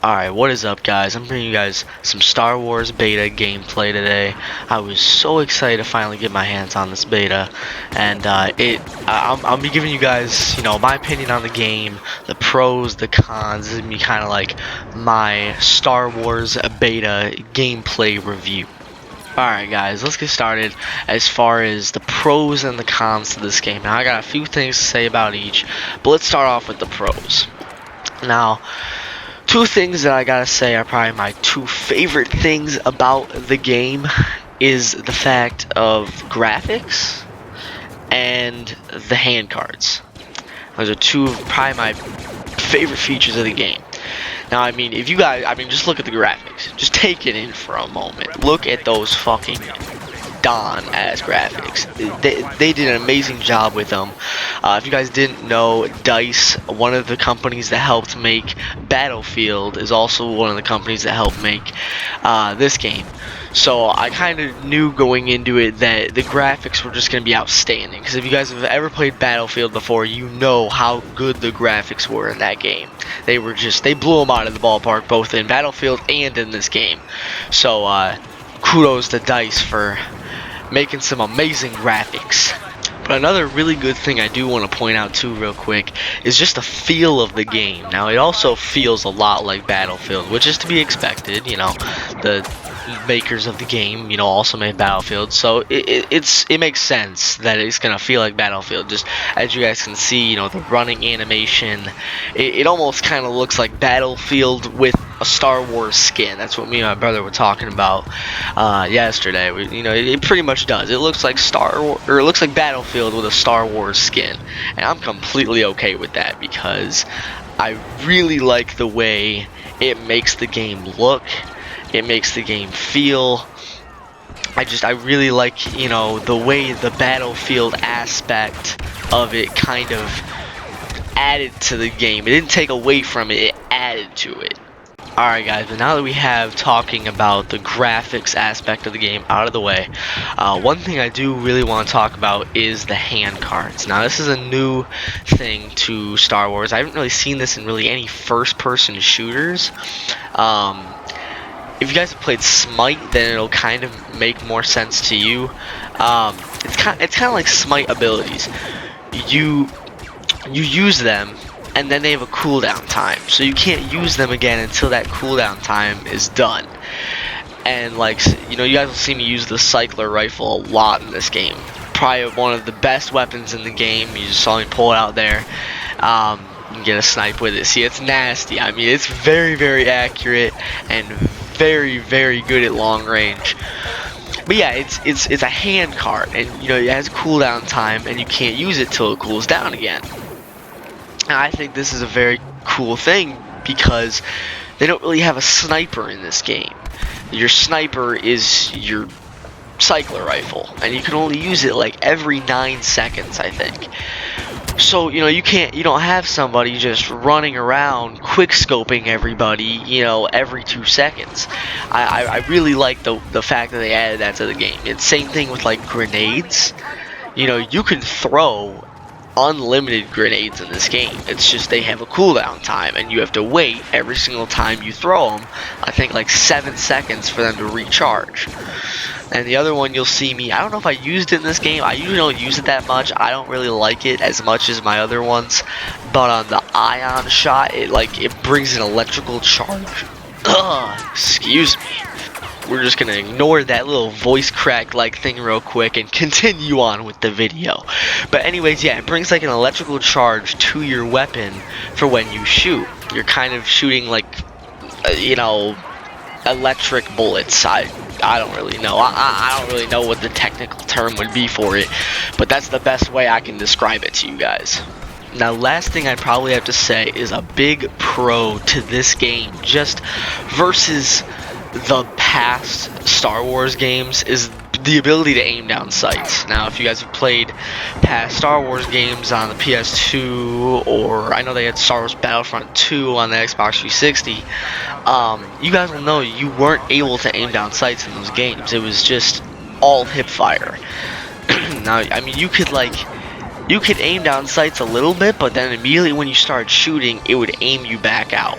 Alright, what is up guys? I'm bringing you guys some Star Wars beta gameplay today. I was so excited to finally get my hands on this beta, and I'll be giving you guys, my opinion on the game, the pros, the cons. This is gonna be kind of like my Star Wars beta gameplay review. Alright guys, let's get started as far as the pros and the cons to this game. Now I got a few things to say about each, but let's start off with the pros. Now, two things that I gotta say are probably my two favorite things about the game is the fact of graphics and the hand cards. Those are two of probably my favorite features of the game. Now, if you guys, just look at the graphics. Just take it in for a moment. Look at those fucking Don-ass graphics. They did an amazing job with them. If you guys didn't know, DICE, one of the companies that helped make Battlefield, is also one of the companies that helped make this game. So I kind of knew going into it that the graphics were just going to be outstanding. Because if you guys have ever played Battlefield before, you know how good the graphics were in that game. They blew them out of the ballpark, both in Battlefield and in this game. So kudos to DICE for making some amazing graphics. But another really good thing I do want to point out too real quick is just the feel of the game. Now it also feels a lot like Battlefield, which is to be expected. The makers of the game, also made Battlefield, so it makes sense that it's gonna feel like Battlefield. Just as you guys can see, the running animation, it almost kind of looks like Battlefield with a Star Wars skin. That's what me and my brother were talking about yesterday. It pretty much does. It looks like it looks like Battlefield with a Star Wars skin, and I'm completely okay with that because I really like the way it makes the game look. It makes the game feel. I really like, the way the Battlefield aspect of it kind of added to the game. It didn't take away from it, it added to it. Alright guys, but now that we have talking about the graphics aspect of the game out of the way, one thing I do really want to talk about is the hand cards. Now this is a new thing to Star Wars. I haven't really seen this in really any first-person shooters. If you guys have played Smite, then it'll kind of make more sense to you. It's kind of like Smite abilities. You use them, and then they have a cooldown time, so you can't use them again until that cooldown time is done. And you guys will see me use the cycler rifle a lot in this game. Probably one of the best weapons in the game. You just saw me pull it out there. You can get a snipe with it. See, it's nasty. It's very, very accurate and very, very good at long range. But yeah, it's a hand card, and it has a cooldown time, and you can't use it till it cools down again. And I think this is a very cool thing because they don't really have a sniper in this game. Your sniper is your cycler rifle, and you can only use it like every 9 seconds, I think. So you don't have somebody just running around quick scoping everybody every 2 seconds. I really like the fact that they added that to the game. It's same thing with like grenades. You can throw unlimited grenades in this game. It's just they have a cooldown time, and you have to wait every single time you throw them. I think like 7 seconds for them to recharge. And the other one you'll see me, I don't know if I used it in this game. I usually don't use it that much. I don't really like it as much as my other ones. But on the ion shot, it brings an electrical charge. Excuse me. We're just gonna ignore that little voice crack like thing real quick and continue on with the video. But anyways, yeah, it brings like an electrical charge to your weapon for when you shoot. You're kind of shooting like electric bullets. I don't really know. I don't really know what the technical term would be for it, but that's the best way I can describe it to you guys. Now, last thing I probably have to say is a big pro to this game, just versus the past Star Wars games, is the ability to aim down sights. Now, if you guys have played past Star Wars games on the PS2, or I know they had Star Wars Battlefront 2 on the Xbox 360, you guys will know you weren't able to aim down sights in those games. It was just all hip fire. Now, you could you could aim down sights a little bit, but then immediately when you started shooting, it would aim you back out.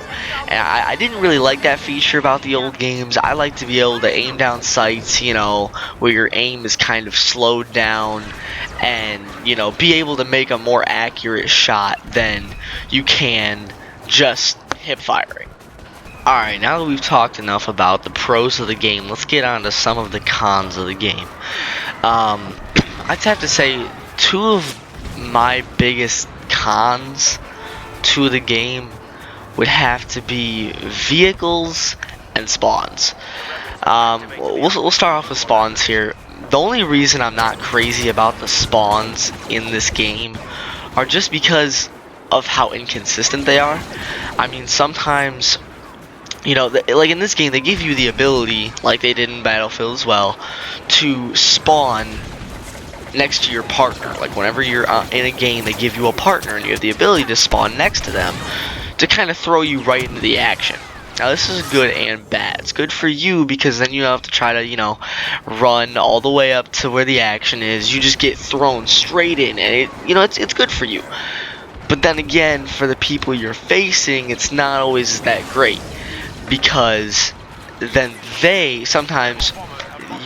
And I didn't really like that feature about the old games. I like to be able to aim down sights, you know, where your aim is kind of slowed down, and, you know, be able to make a more accurate shot than you can just hip firing. Alright, now that we've talked enough about the pros of the game, let's get on to some of the cons of the game. I'd have to say two of my biggest cons to the game would have to be vehicles and spawns. We'll start off with spawns here. The only reason I'm not crazy about the spawns in this game are just because of how inconsistent they are. I mean, sometimes, you know, like in this game, they give you the ability, like they did in Battlefield as well, to spawn next to your partner. Like whenever you're in a game, they give you a partner, and you have the ability to spawn next to them to kind of throw you right into the action. Now this is good and bad. It's good for you because then you don't have to try to, you know, run all the way up to where the action is. You just get thrown straight in, and it's good for you. But then again, for the people you're facing, it's not always that great, because then sometimes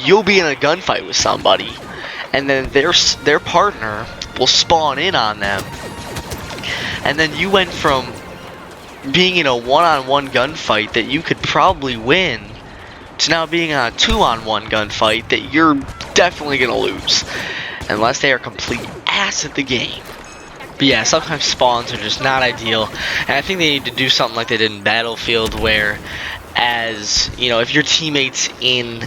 you'll be in a gunfight with somebody, and then their partner will spawn in on them, and then you went from being in a one-on-one gunfight that you could probably win to now being on a two-on-one gunfight that you're definitely gonna lose unless they are complete ass at the game. But yeah, sometimes spawns are just not ideal, and I think they need to do something like they did in Battlefield, where, as you know, if your teammates in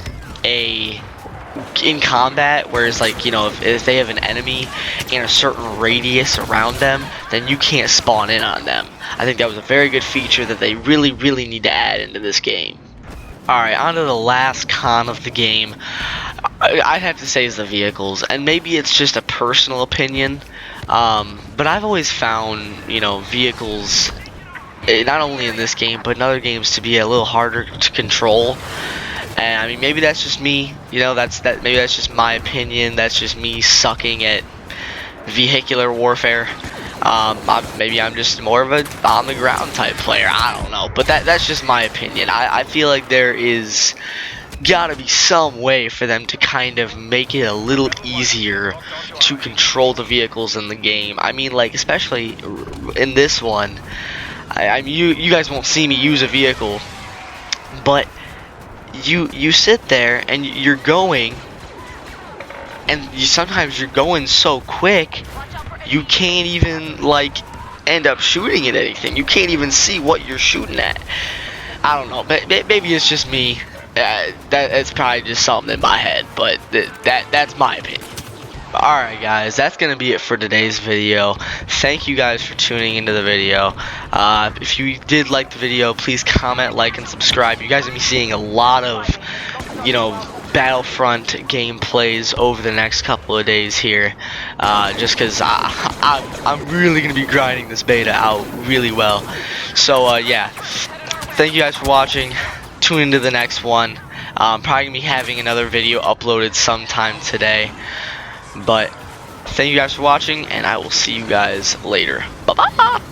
combat, whereas, like, you know, if they have an enemy in a certain radius around them, then you can't spawn in on them. I think that was a very good feature that they really need to add into this game. Alright, on to the last con of the game. I'd have to say is the vehicles, and maybe it's just a personal opinion, but I've always found, you know, vehicles, not only in this game but in other games, to be a little harder to control. And I mean, maybe that's just me, you know, maybe that's just my opinion. That's just me sucking at vehicular warfare. Maybe I'm just more of a on the ground type player. I don't know, but that's just my opinion. I feel like there is gotta be some way for them to kind of make it a little easier to control the vehicles in the game. I mean, like, especially in this one, I mean, you guys won't see me use a vehicle, but you sit there and you're going, and sometimes you're going so quick you can't even, like, end up shooting at anything. You can't even see what you're shooting at. I don't know, but maybe it's just me. That's probably just something in my head, but that's my opinion. Alright guys, that's going to be it for today's video. Thank you guys for tuning into the video. If you did like the video, please comment, like, and subscribe. You guys are going to be seeing a lot of, you know, Battlefront gameplays over the next couple of days here. Just because I'm really going to be grinding this beta out really well. So, yeah. Thank you guys for watching. Tune into the next one. I'm probably going to be having another video uploaded sometime today. But thank you guys for watching, and I will see you guys later. Bye-bye!